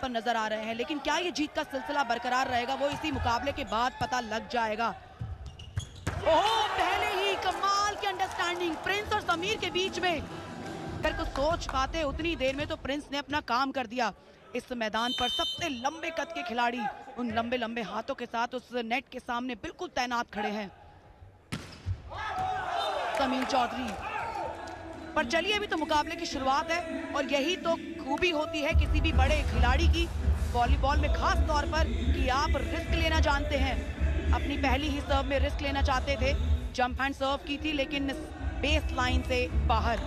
पर नजर आ रहे हैं, लेकिन क्या ये जीत का सिलसिला बरकरार रहेगा वो इसी मुकाबले के बाद पता लग जाएगा। ओह, पहले ही कमाल की अंडरस्टैंडिंग प्रिंस और समीर के बीच में। अगर कुछ सोच पाते उतनी देर में तो प्रिंस ने अपना काम कर दिया। इस मैदान पर सबसे लंबे कद के खिलाड़ी उन लंबे लंबे हाथों के साथ उस नेट के सामने बिल्कुल तैनात खड़े हैं। समीर चौधरी, पर चलिए अभी तो मुकाबले की शुरुआत है और यही तो खूबी होती है किसी भी बड़े खिलाड़ी की वॉलीबॉल में, खास तौर पर कि आप रिस्क लेना जानते हैं। अपनी पहली ही सर्व में रिस्क लेना चाहते थे, जंप हैंड सर्व की थी लेकिन बेस लाइन से बाहर।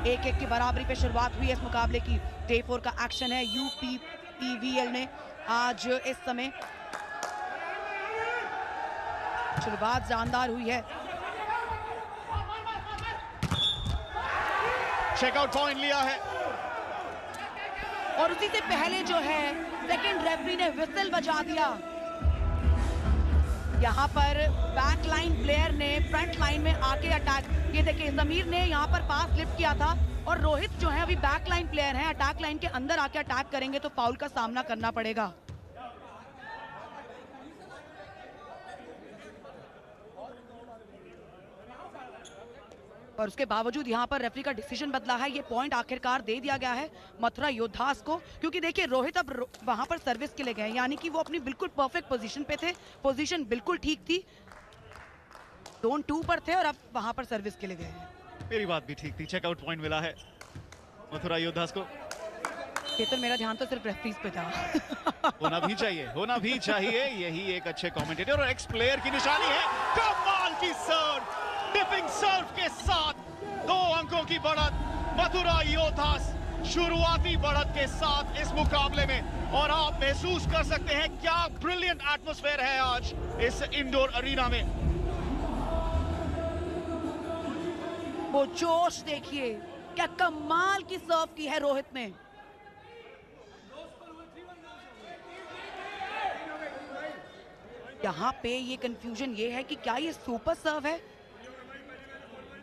1-1 की बराबरी पे शुरुआत हुई है इस मुकाबले की। डे 4 का एक्शन है UPPVL ने आज इस समय शुरुआत जानदार हुई है। चेकआउट पॉइंट लिया है और उसी से पहले जो है सेकंड रेफरी ने विसल बजा दिया। यहाँ पर बैक लाइन प्लेयर ने फ्रंट लाइन में आके अटैक, ये देखिए समीर ने यहाँ पर पास लिफ्ट किया था और रोहित जो है अभी बैक लाइन प्लेयर हैं, अटैक लाइन के अंदर आके अटैक करेंगे तो फाउल का सामना करना पड़ेगा। और उसके बावजूद यहाँ पर रेफरी का डिसीजन बदला है। ये पॉइंट आखिरकार दे दिया गया है मथुरा योद्धास को, क्योंकि देखिए रोहित अब वहां पर सर्विस के लिए गए, यानी कि वो अपनी बिल्कुल परफेक्ट पोजीशन पे थे, पोजीशन बिल्कुल ठीक थी, जोन 2 पर थे और अब वहां पर सर्विस के लिए गए हैं। मेरी बात भी ठीक थी, चेकआउट पॉइंट मिला है मथुरा योद्धास को। ये तो मेरा ध्यान तो सिर्फ रेफरीज पे था। होना भी चाहिए, होना भी चाहिए, यही एक अच्छे कमेंटेटर और एक्स प्लेयर की निशानी है। कमाल की सर्व, टिपिंग सर्व के साथ 2 अंकों की बढ़त मथुरा योद्धास शुरुआती बढ़त के साथ इस मुकाबले में। और आप महसूस कर सकते हैं क्या ब्रिलियंट एटमॉस्फेयर है आज इस इंडोर अरीना में। वो जोश देखिए, क्या कमाल की सर्व की है रोहित ने। यहाँ पे ये कंफ्यूजन ये है कि क्या ये सुपर सर्व है,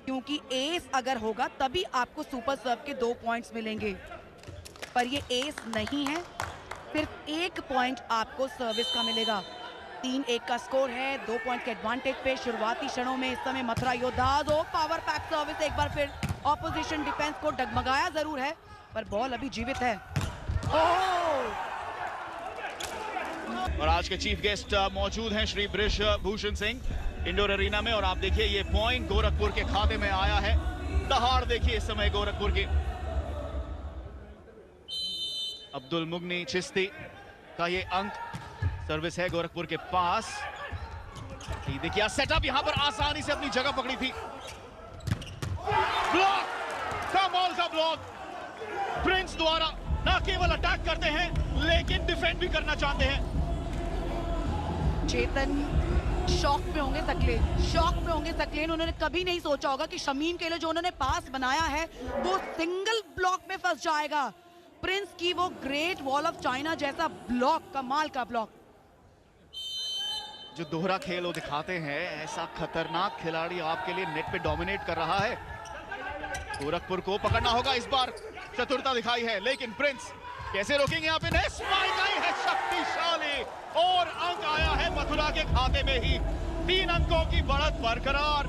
क्योंकि एस अगर होगा तभी आपको सुपर सर्व के 2 पॉइंट्स मिलेंगे, पर ये एस नहीं है, सिर्फ 1 पॉइंट आपको सर्विस का मिलेगा। 3-1 का स्कोर है, 2 पॉइंट के एडवांटेज पे शुरुआती क्षणों में इस समय मथुरा योद्धास। पावर पैक सर्विस, एक बार फिर ऑपोजिशन डिफेंस को डगमगाया जरूर है पर बॉल अभी जीवित है। और आज के चीफ गेस्ट मौजूद हैं श्री बृज भूषण सिंह इंडोर अरीना में। और आप देखिए ये पॉइंट गोरखपुर के खाते में आया है। दहाड़ देखिए इस समय गोरखपुर की। अब्दुल मुगनी चिश्ती का ये अंक, सर्विस है गोरखपुर के पास। देखिए सेटअप यहां पर आसानी से अपनी जगह पकड़ी थी। ब्लॉक, कमाल का ब्लॉक प्रिंस द्वारा। ना केवल अटैक करते हैं लेकिन डिफेंड भी करना चाहते हैं। चेतन शॉक में होंगे सकलेन, शॉक में होंगे सकलेन। उन्होंने कभी नहीं सोचा होगा कि शमीम के लिए जो उन्होंने पास बनाया है वो सिंगल ब्लॉक में फंस जाएगा। प्रिंस की वो ग्रेट वॉल ऑफ चाइना जैसा ब्लॉक, कमाल का ब्लॉक। जो दोहरा खेल वो दिखाते हैं, ऐसा खतरनाक खिलाड़ी आपके लिए नेट पे डोमिनेट कर रहा है। गोरखपुर को पकड़ना होगा इस बार, चतुरता दिखाई है लेकिन प्रिंस कैसे रोकेंगे यहाँ पे। है शक्तिशाली और अंक आया है मथुरा के खाते में ही। 3 अंकों की बढ़त बरकरार।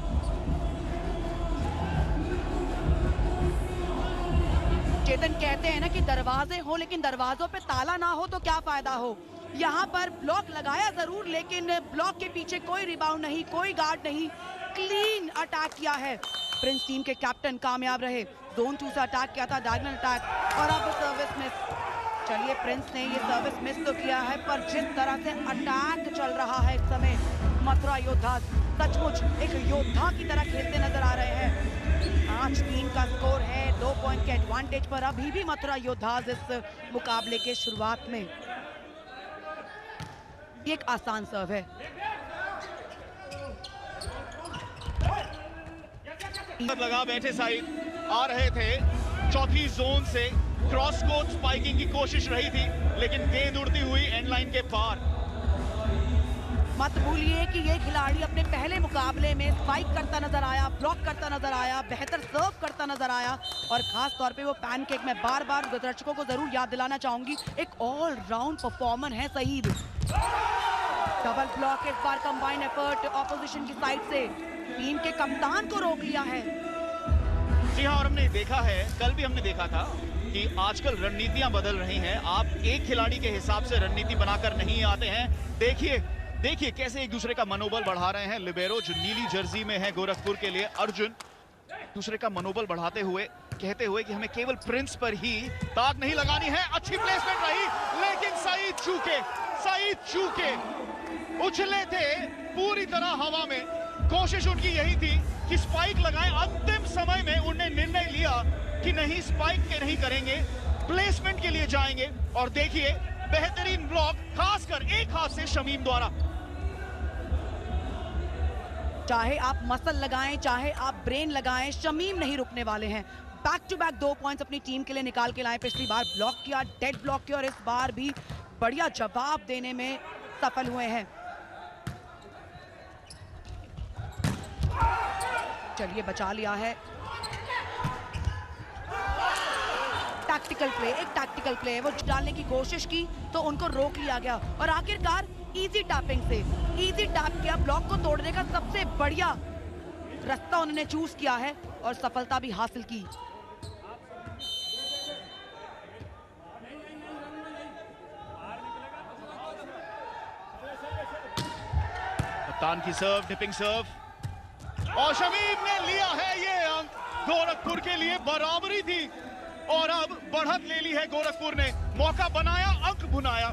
चेतन कहते हैं ना कि दरवाजे हो लेकिन दरवाजों पे ताला ना हो तो क्या फायदा हो। यहाँ पर ब्लॉक लगाया जरूर लेकिन ब्लॉक के पीछे कोई रिबाउंड नहीं, कोई गार्ड नहीं, क्लीन अटैक किया है। प्रिंस टीम के कैप्टन कामयाब रहे, जोन 2 से अटैक किया था, डायगोनल अटैक और अब सर्विस मिस। चलिए प्रिंस ने ये सर्विस मिस तो किया है पर जिस तरह से अटैक चल रहा है इस समय मथुरा योद्धा सचमुच एक योद्धा की तरह खेलते नजर आ रहे हैं। 5-3 का स्कोर है, 2 पॉइंट के एडवांटेज पर अभी भी मथुरा योद्धा इस मुकाबले के शुरुआत में। ये एक आसान सर्व है। लगा बैठे साइड आ रहे थे, चौथी जोन से क्रॉस कोर्ट स्पाइकिंग की कोशिश रही थी लेकिन गेंद उड़ती हुई एंड लाइन के पार। मत भूलिए कि ये खिलाड़ी अपने पहले मुकाबले में स्पाइक करता नजर आया, ब्लॉक करता नजर आया, बेहतर सर्व करता नजर आया और खास तौर पे वो पैनकेक में बार बार दर्शकों को जरूर याद दिलाना चाहूंगी, एक ऑल राउंड परफॉर्मर है सईद। डबल ब्लॉक, इस बार कंबाइन एफर्ट ऑपोजिशन की साइड से, टीम के कप्तान को रोक लिया है। जी हाँ, और हमने देखा है, कल भी हमने देखा था कि आजकल रणनीतियां बदल रही हैं। आप एक खिलाड़ी के हिसाब से रणनीति बनाकर नहीं आते हैं। देखिए कैसे एक दूसरे का मनोबल बढ़ा रहे हैं। लिबेरो जो नीली जर्सी में है गोरखपुर के लिए, अर्जुन दूसरे का मनोबल बढ़ाते हुए कहते हुए कि हमें केवल प्रिंस पर ही ताक नहीं लगानी है। अच्छी प्लेसमेंट रही, लेकिन सईद चूके उछले थे पूरी तरह हवा में। कोशिश उनकी यही थी कि स्पाइक लगाएं। अंतिम समय में उन्होंने निर्णय लिया कि नहीं, स्पाइक के नहीं करेंगे, प्लेसमेंट के लिए जाएंगे। और देखिए बेहतरीन ब्लॉक, खासकर एक हाथ से शमीम द्वारा। चाहे आप मसल लगाएं, चाहे आप ब्रेन लगाएं, शमीम नहीं रुकने वाले हैं। बैक टू बैक 2 पॉइंट्स अपनी टीम के लिए निकाल के लाए। पिछली बार ब्लॉक किया, डेड ब्लॉक किया और इस बार भी बढ़िया जवाब देने में सफल हुए हैं। चलिए बचा लिया है। टैक्टिकल प्ले वो डालने की कोशिश की तो उनको रोक लिया गया और आखिरकार इजी टैपिंग से इजी टैप किया। ब्लॉक को तोड़ने का सबसे बढ़िया रास्ता उन्होंने चूज किया है और सफलता भी हासिल की। कप्तान की सर्व, डिपिंग सर्व और शमीम ने लिया है ये अंक। गोरखपुर के लिए बराबरी थी और अब बढ़त ले ली है गोरखपुर ने। मौका बनाया, अंक भुनाया।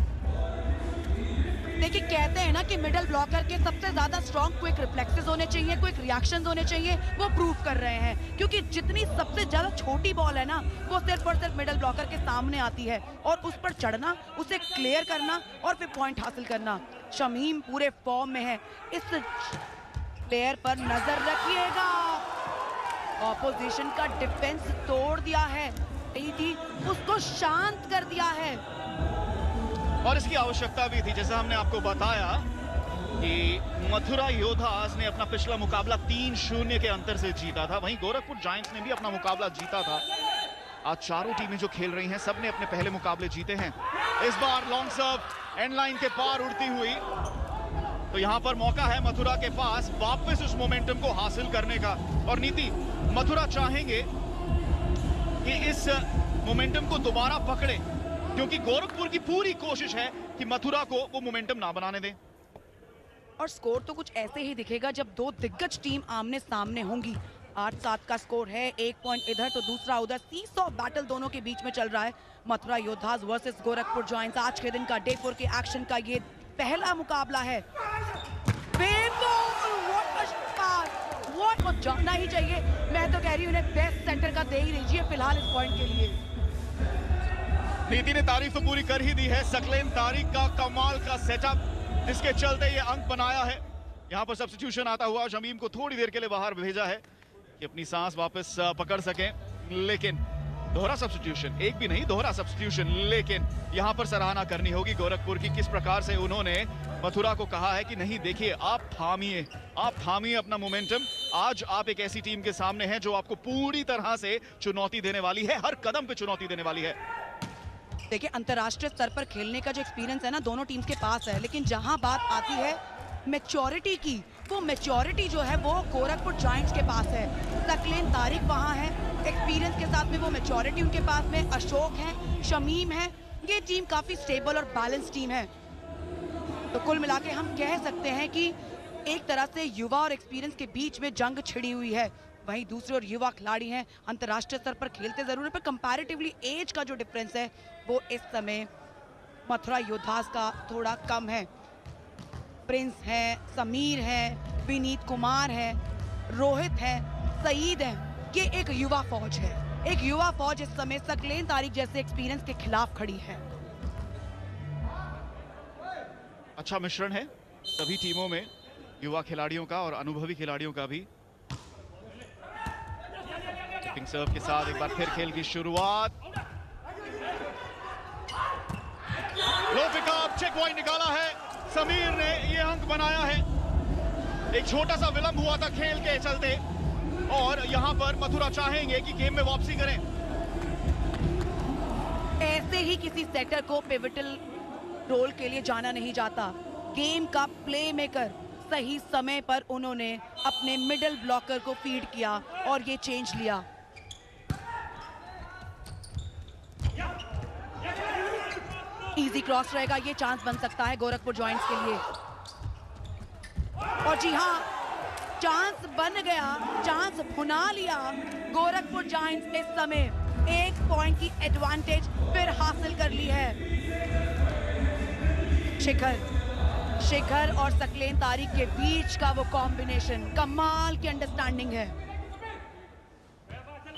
देखिए कहते हैं ना कि मिडल ब्लॉकर के सबसे ज्यादा स्ट्रॉन्ग क्विक रिफ्लेक्सेस होने चाहिए, क्विक रिएक्शंस होने चाहिए। वो प्रूव कर रहे हैं क्योंकि जितनी सबसे ज्यादा छोटी बॉल है ना, वो सिर्फ और सिर्फ मिडल ब्लॉकर के सामने आती है और उस पर चढ़ना, उसे क्लियर करना और फिर पॉइंट हासिल करना। शमीम पूरे फॉर्म में है। इस प्लेयर पर नजर रखिएगा। ऑपोजिशन का डिफेंस तोड़ दिया है, उसको शांत कर दिया है और इसकी आवश्यकता भी थी। जैसा हमने आपको बताया कि मथुरा योद्धास ने अपना पिछला मुकाबला 3-0 के अंतर से जीता था, वहीं गोरखपुर जायंट्स ने भी अपना मुकाबला जीता था। आज चारों टीमें जो खेल रही हैं, सबने अपने पहले मुकाबले जीते हैं। इस बार लॉन्ग सर्व एंड लाइन के पार उड़ती हुई, तो यहां पर मौका है मथुरा के पास वापस उस मोमेंटम को हासिल करने का। और नीति, मथुरा चाहेंगे कि इस मोमेंटम को दोबारा पकड़े, क्योंकि गोरखपुर की पूरी कोशिश है कि मथुरा को वो मोमेंटम ना बनाने दें। और स्कोर तो कुछ ऐसे ही दिखेगा जब दो दिग्गज टीम आमने सामने होंगी। 8-7 का स्कोर है, 1 पॉइंट इधर तो दूसरा उधर। 300 बैटल दोनों के बीच में चल रहा है। Mathura योद्धास versus Gorakhpur giants. आज के दिन का डे 4 के एक्शन का ये पहला मुकाबला है। वो जाना ही चाहिए। मैं तो कह रही हूँ उन्हें बेस्ट सेंटर का दे ही दीजिए फिलहाल इस पॉइंट के लिए। नीति ने तारीफ तो पूरी कर ही दी है। सकलेन तारिक का कमाल का सेटअप, जिसके चलते ये अंक बनाया है। यहाँ पर सब्स्टिट्यूशन आता हुआ शमीम को थोड़ी देर के लिए बाहर भेजा है कि अपनी सांस वापस पकड़ सकें, लेकिन दोहरा सब्स्टिट्यूशन, एक भी नहीं दोहरा सब्स्टिट्यूशन। लेकिन यहाँ पर सराहना करनी होगी गोरखपुर की, किस प्रकार से उन्होंने मथुरा को कहा है कि नहीं देखिए, आप थामिए अपना मोमेंटम। आज आप एक ऐसी टीम के सामने हैं जो आपको पूरी तरह से चुनौती देने वाली है, हर कदम पे चुनौती देने वाली है। देखिए अंतर्राष्ट्रीय स्तर पर खेलने का जो एक्सपीरियंस है ना, दोनों टीम्स के पास है, लेकिन जहां बात आती है मैच्योरिटी की, वो मैच्योरिटी जो है वो गोरखपुर जायंट्स के पास है। सकलेन तारिक वहां है, एक्सपीरियंस के साथ में वो मैच्योरिटी उनके पास में। अशोक है, शमीम है, ये टीम काफी स्टेबल और बैलेंस टीम है। तो कुल मिला के हम कह सकते हैं कि एक तरह से युवा और एक्सपीरियंस के बीच में जंग छिड़ी हुई है। वहीं दूसरे और युवा खिलाड़ी हैं, अंतर्राष्ट्रीय स्तर पर खेलते जरूर है, पर कंपैरेटिवली एज का जो डिफरेंस है वो इस समय मथुरा योद्धास का थोड़ा कम है। प्रिंस है, समीर है, विनीत कुमार है, रोहित है, सईद है, ये एक युवा फौज है। एक युवा फौज इस समय सकलेन तारिक जैसे एक्सपीरियंस के खिलाफ खड़ी है। अच्छा मिश्रण है सभी टीमों में, युवा खिलाड़ियों का और अनुभवी खिलाड़ियों का भी। टिपिंग सर्व के साथ एक बार फिर खेल की शुरुआत। लो पिकअप, चेक पॉइंट निकाला है समीर ने ये अंक बनाया है। एक छोटा सा विलंब हुआ था खेल के चलते और यहां पर मथुरा चाहेंगे कि गेम में वापसी करें। ऐसे ही किसी सेटर को पिवटल रोल के लिए जाना नहीं जाता। गेम का प्लेमेकर, सही समय पर उन्होंने अपने मिडिल ब्लॉकर को फीड किया और ये चेंज लिया। इजी क्रॉस रहेगा, ये चांस बन सकता है गोरखपुर जॉइंट्स के लिए। और जी हाँ, चांस बन गया, चांस भुना लिया। गोरखपुर जॉइंट्स इस समय 1 पॉइंट की एडवांटेज फिर हासिल कर ली है। शिखर और सकलेन तारिक के बीच का वो कॉम्बिनेशन कमाल की अंडरस्टैंडिंग है।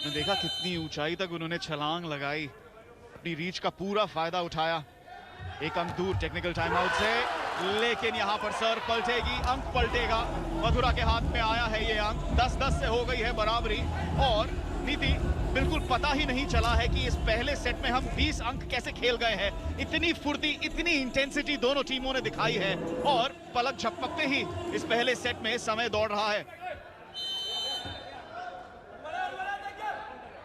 देखा कितनी ऊंचाई तक उन्होंने छलांग लगाई, अपनी रीच का पूरा फायदा उठाया। एक अंक दूर टेक्निकल टाइम आउट से, लेकिन यहां पर सर पलटेगी, अंक पलटेगा। मथुरा के हाथ में आया है ये अंक। 10-10 से हो गई है बराबरी और नीति बिल्कुल पता ही नहीं चला है कि इस पहले सेट में हम 20 अंक कैसे खेल गए हैं। इतनी फुर्ती, इतनी इंटेंसिटी दोनों टीमों ने दिखाई है और पलक झपकते ही इस पहले सेट में समय दौड़ रहा है।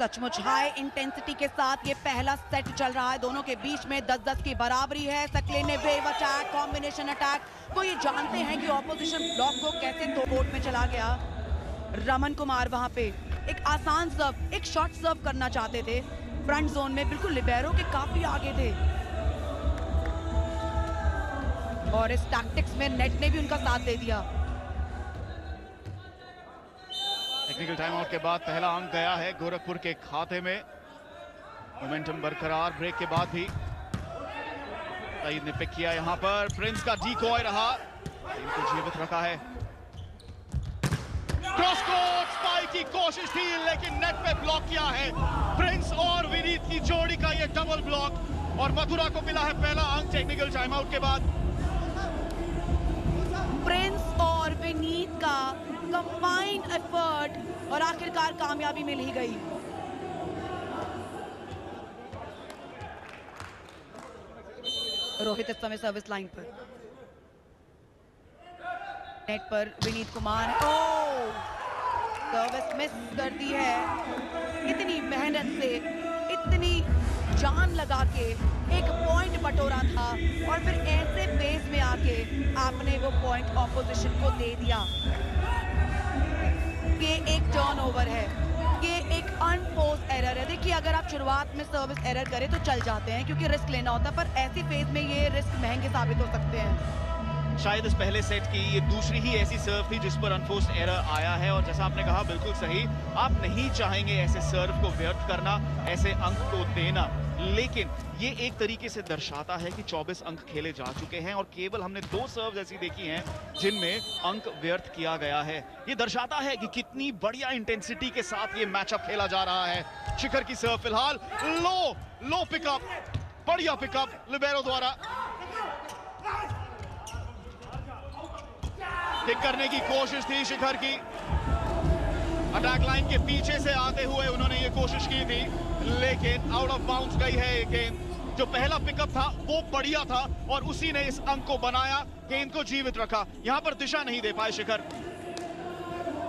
सचमुच हाई इंटेंसिटी के साथ ये पहला सेट चल रहा है। दोनों के बीच में 10-10 की बराबरी है। सकलेन ने वेव अटैक, कॉम्बिनेशन अटैक, वो ये जानते हैं कि ऑपोजिशन ब्लॉक को कैसे दो कोर्ट में चला गया। रमन कुमार वहां पे एक आसान सर्व, एक शॉट सर्व करना चाहते थे फ्रंट जोन में, बिल्कुल लिबेरो के काफी आगे थे और इस टैक्टिक्स में नेट ने भी उनका साथ दे दिया। टेक्निकल टाइम आउट के बाद पहला अंक गया है गोरखपुर के खाते में। मोमेंटम बरकरार ब्रेक के बाद भी। सईद ने पिक किया यहां पर, प्रिंस का डीकॉय रहा, इनको जीवित रखा है। क्रॉस कोर्ट स्पाइक की कोशिश थी लेकिन नेट पे ब्लॉक किया है प्रिंस और विनीत की जोड़ी का ये डबल ब्लॉक और मथुरा को मिला है पहला अंक टेक्निकल टाइम आउट के बाद। प्रिंस और विनीत का कंबाइंड एफर्ट और आखिरकार कामयाबी मिल ही गई। रोहित इस समय सर्विस लाइन पर, नेट पर विनीत कुमार, सर्विस मिस कर दी है। इतनी मेहनत से, इतनी जान लगा के एक पॉइंट बटोरा था और फिर ऐसे फेज में आके आपने वो पॉइंट ऑपोजिशन को दे दिया। ये एक टर्नओवर है, ये एक अनफोर्स एरर है। देखिए अगर आप शुरुआत में सर्विस एरर करें तो चल जाते हैं क्योंकि रिस्क लेना होता है, पर ऐसी फेज में ये रिस्क महंगे साबित हो सकते हैं। शायद इस पहले सेट की ये दूसरी ही ऐसी सर्व थी जिस पर अनफोर्स्ड एरर आया है और जैसा आपने कहा बिल्कुल सही, आप नहीं चाहेंगे ऐसे सर्व को व्यर्थ करना, ऐसे अंक को देना, लेकिन ये एक तरीके से दर्शाता है कि 24 अंक खेले जा चुके हैं और केवल हमने 2 सर्व ऐसी देखी हैं जिनमें अंक व्यर्थ किया गया है। ये दर्शाता है कि कितनी बढ़िया इंटेंसिटी के साथ ये मैचअप खेला जा रहा है। शिखर की सर्व फिलहाल लो पिकअप, बढ़िया पिकअप लिबेरो द्वारा। पिक करने की कोशिश थी शिखर की, अटैक लाइन के पीछे से आते हुए उन्होंने ये कोशिश की थी लेकिन आउट ऑफ बाउंड्स गई है ये गेंद। जो पहला पिकअप था वो बढ़िया था और उसी ने इस अंक को बनाया, गेंद को जीवित रखा। यहां पर दिशा नहीं दे पाए शिखर।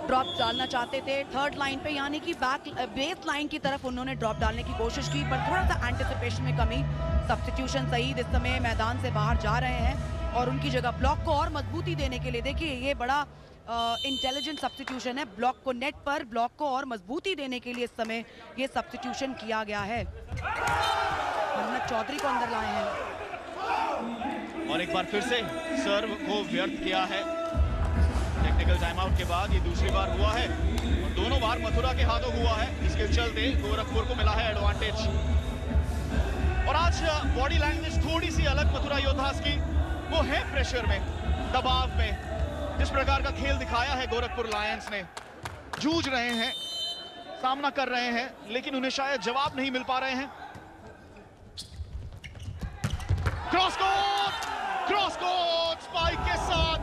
ड्रॉप डालना चाहते थे थर्ड लाइन पे, यानी कि बेस लाइन की तरफ उन्होंने ड्रॉप डालने की कोशिश की पर थोड़ा सा एंटिसिपेशन में कमी। सब्स्टिट्यूशन सईद इस समय मैदान से बाहर जा रहे हैं और उनकी जगह ब्लॉक को और मजबूती देने के लिए, देखिए ये बड़ा इंटेलिजेंट सब्स्टिट्यूशन है। ब्लॉक को नेट पर, ब्लॉक को और मजबूती देने के लिए इस समय ये सब्स्टिट्यूशन किया गया है। मोहम्मद चौधरी को अंदर लाए हैं और एक बार फिर से सर्व को व्यर्थ किया है। टेक्निकल टाइम आउट के बाद ये दूसरी बार हुआ है और दोनों बार मथुरा के हाथों हुआ है। इसके चलते गोरखपुर को मिला है एडवांटेज। और आज बॉडी लैंग्वेज थोड़ी सी अलग मथुरा योद्धास की, वो है प्रेशर में, दबाव में। जिस प्रकार का खेल दिखाया है गोरखपुर लायंस ने, जूझ रहे हैं, सामना कर रहे हैं लेकिन उन्हें शायद जवाब नहीं मिल पा रहे हैं। क्रॉस कोर्ट स्पाइक के साथ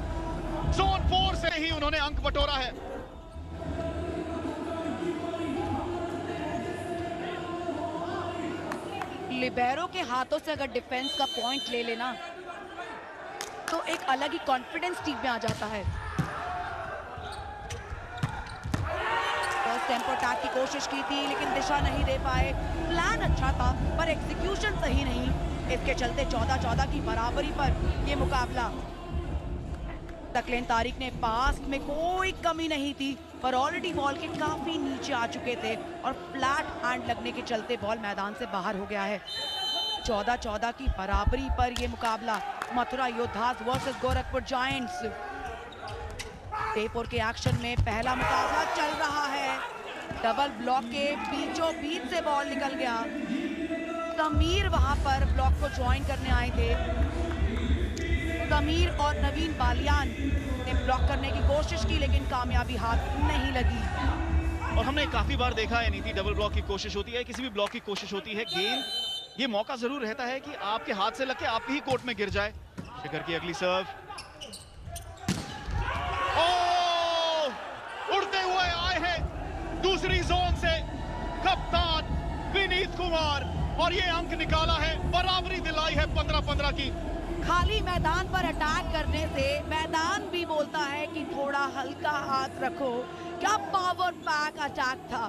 जोन 4 से ही उन्होंने अंक बटोरा है। लिबेरो के हाथों से अगर डिफेंस का पॉइंट ले लेना तो एक अलग ही कॉन्फिडेंस टीम में आ जाता है। फर्स्ट टेम्पो अटैक की कोशिश की थी लेकिन दिशा नहीं दे पाए। प्लान अच्छा था पर एग्जीक्यूशन सही नहीं। इसके चलते 14-14 की बराबरी पर ये मुकाबला। तकलेन तारिक ने पास में कोई कमी नहीं थी पर ऑलरेडी बॉल के काफी नीचे आ चुके थे और फ्लैट हैंड लगने के चलते बॉल मैदान से बाहर हो गया है। 14-14 की बराबरी पर ये मुकाबला Mathura योद्धास versus Gorakhpur giants. Paper के एक्शन में पहला मुकाबला चल रहा है। डबल ब्लॉक के बीचों बीच से बॉल निकल गया। समीर वहां पर ब्लॉक को ज्वाइन करने आए थे। समीर और नवीन बालियान ने ब्लॉक करने की कोशिश की लेकिन कामयाबी हाथ नहीं लगी। और हमने काफी बार देखा है नीति, डबल ब्लॉक की कोशिश होती है, किसी भी ब्लॉक की कोशिश होती है, गेंद ये मौका जरूर रहता है कि आपके हाथ से लग के आपके ही कोर्ट में गिर जाए। शिखर की अगली सर्व, उड़ते हुए आए हैं दूसरी जोन से कप्तान विनीत कुमार और ये अंक निकाला है, बराबरी दिलाई है 15-15 की। खाली मैदान पर अटैक करने से मैदान भी बोलता है कि थोड़ा हल्का हाथ रखो। क्या पावर पैक अटैक था,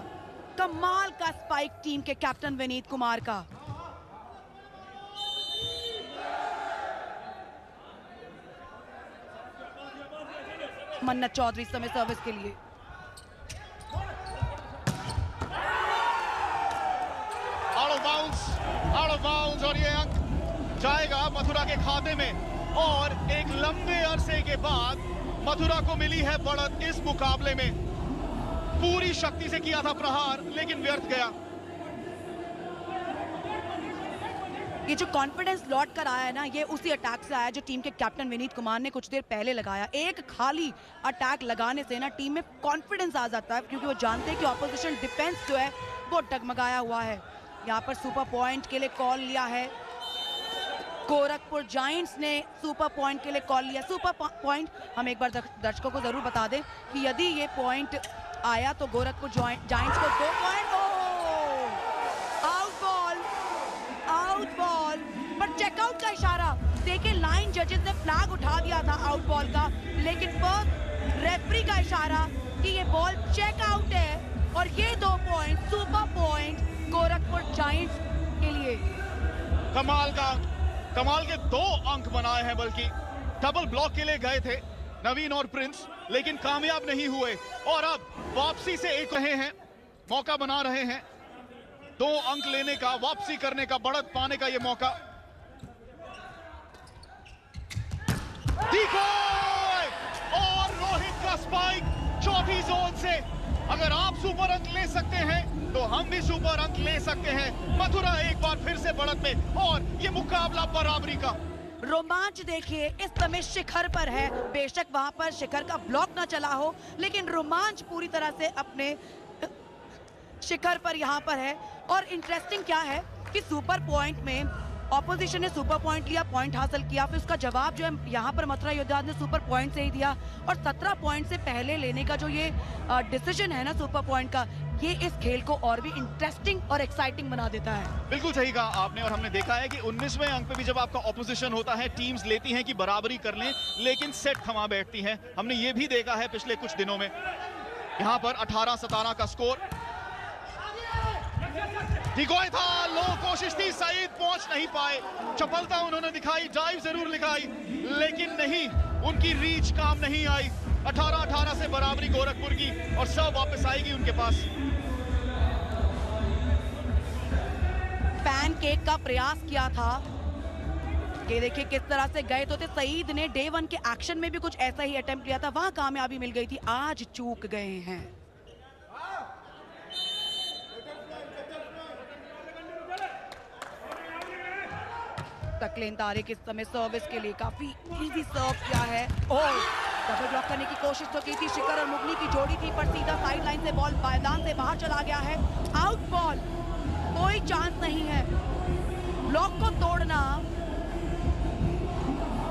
कमाल का स्पाइक टीम के कैप्टन विनीत कुमार का। मन्नत चौधरी समय सर्विस के लिए। आउट ऑफ बाउंड्स और ये अंक जाएगा मथुरा के खाते में। और एक लंबे अरसे के बाद मथुरा को मिली है बढ़त इस मुकाबले में। पूरी शक्ति से किया था प्रहार लेकिन व्यर्थ गया। ये जो कॉन्फिडेंस लौट कर आया है ना, ये उसी अटैक से आया जो टीम के कैप्टन विनीत कुमार ने कुछ देर पहले लगाया। एक खाली अटैक लगाने से ना टीम में कॉन्फिडेंस आ जाता है क्योंकि वो जानते हैं कि ऑपोजिशन डिफेंस जो है वो डगमगाया हुआ है। यहाँ पर सुपर पॉइंट के लिए कॉल लिया है गोरखपुर जायंट्स ने। सुपर पॉइंट के लिए कॉल लिया। सुपर पॉइंट हम एक बार दर्शकों को जरूर बता दें कि यदि ये पॉइंट आया तो गोरखपुर जायंट्स को 2 पॉइंट। आउट बॉल पर चेकआउट का इशारा देखिए, लाइन जजेस ने फ्लैग उठा दिया था आउट बॉल का, लेकिन फर्स्ट रेफरी का इशारा कि ये बॉल चेकआउट है और ये 2 point super point Gorakhpur giants के लिए। कमाल के 2 अंक बनाए हैं, बल्कि डबल ब्लॉक के लिए गए थे नवीन और प्रिंस लेकिन कामयाब नहीं हुए और अब वापसी से एक रहे हैं, मौका बना रहे हैं 2 अंक लेने का, वापसी करने का, बढ़त पाने का ये मौका। और रोहित का स्पाइक चौथी जोन से। अगर आप सुपर अंक ले सकते हैं तो हम भी सुपर अंक ले सकते हैं। मथुरा एक बार फिर से बढ़त में और ये मुकाबला बराबरी का। रोमांच देखिए इस समय शिखर पर है। बेशक वहां पर शिखर का ब्लॉक ना चला हो लेकिन रोमांच पूरी तरह से अपने शिखर पर यहाँ पर है। और इंटरेस्टिंग क्या है कि सुपर पॉइंट में ऑपोजिशन ने सुपर पॉइंट लिया, पॉइंट हासिल किया, फिर उसका जवाब जो है यहाँ पर मथुरा योद्धा ने सुपर पॉइंट से ही दिया। और 17 पॉइंट से पहले लेने का जो ये डिसीजन है ना सुपर पॉइंट का, ये इस खेल को और भी इंटरेस्टिंग और एक्साइटिंग बना देता है। बिल्कुल सही कहा आपने। और हमने देखा है कि 19वें अंक पे भी जब आपका ऑपोजिशन होता है, टीम्स लेती हैं कि बराबरी कर लें लेकिन सेट थमा बैठती हैं। हमने ये भी देखा है पिछले कुछ दिनों में। यहाँ पर 18-17 का स्कोर। डिगोय था, लो कोशिश थी, सईद पहुंच नहीं पाए। चपलता उन्होंने दिखाई, ड्राइव जरूर दिखाई लेकिन नहीं, उनकी रीच काम नहीं आई। 18-18 से बराबरी गोरखपुर की और सब वापस आएगी उनके पास। पैनकेक का प्रयास किया था, ये देखिए किस तरह से गए तो थे। सईद ने डे 1 के एक्शन में भी कुछ ऐसा ही अटेम्प्ट किया था, वहां कामयाबी मिल गई थी, आज चूक गए हैं। तकलेन तारिक इस समय सर्विस के लिए काफी इजी सर्व किया है और डबल ब्लॉक करने की कोशिश तो की थी। शिखर और मुगनी की जोड़ी थी पर सीधा साइड लाइन से बॉल मैदान से बाहर चला गया है। आउट बॉल, कोई चांस नहीं है। ब्लॉक को तोड़ना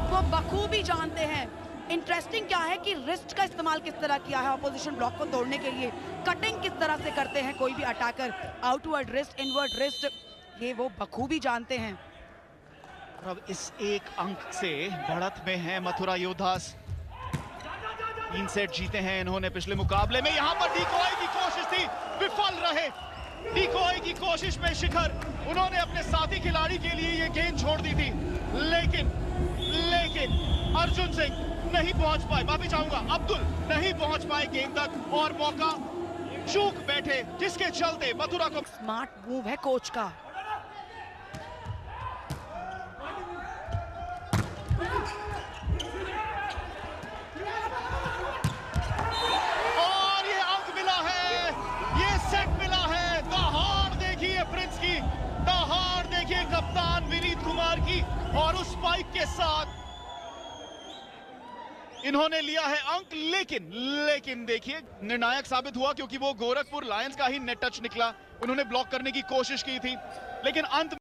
वो बखूबी जानते हैं। इंटरेस्टिंग क्या है कि रिस्ट का इस्तेमाल किस तरह किया है ऑपोजिशन ब्लॉक को तोड़ने के लिए। कटिंग किस तरह से करते हैं कोई भी attacker, outward wrist, inward wrist, ये वो बखूबी जानते हैं। और अब इस एक अंक से बढ़त में है मथुरा योद्धास। 3 सेट जीते हैं इन्होंने पिछले मुकाबले में। यहां पर डिकॉय की कोशिश थी, विफल रहे। डिकॉय की कोशिश में शिखर, उन्होंने अपने साथी खिलाड़ी के लिए ये गेंद छोड़ दी थी, लेकिन अर्जुन सिंह नहीं पहुंच पाए। माफी चाहूंगा, अब्दुल नहीं पहुंच पाए गेंद तक और मौका चूक बैठे, जिसके चलते मथुरा को। स्मार्ट मूव है कोच का। और ये अंक मिला है, ये सेट मिला है। दहाड़ देखिए प्रिंस की, दहाड़ देखिए कप्तान विनीत कुमार की, और उस स्पाइक के साथ इन्होंने लिया है अंक। लेकिन देखिए निर्णायक साबित हुआ, क्योंकि वो गोरखपुर लायंस का ही नेट टच निकला। उन्होंने ब्लॉक करने की कोशिश की थी, लेकिन अंत